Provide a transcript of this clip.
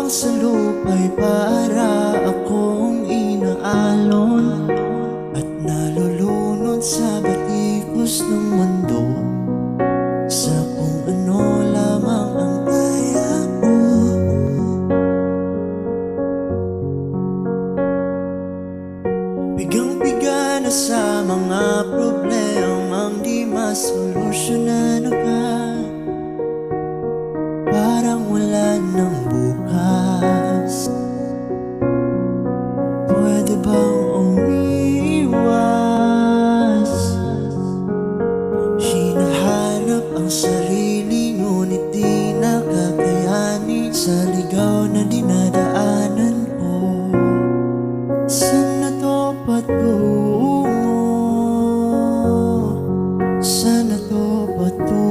sa lupa'y para akong inaalon at nalulunod sa batikos ng mundo, sa kung ano lamang ang kaya ko. Bigang-biga na sa mga problemang di masolusyonan agad, parang wala nang bukas. Pwede bang umiwas? Hinahanap ang sarili, ngunit di nakakayanin sa ligaw na dinadaanan ko. Saan na to patungo? Saan na to patungo?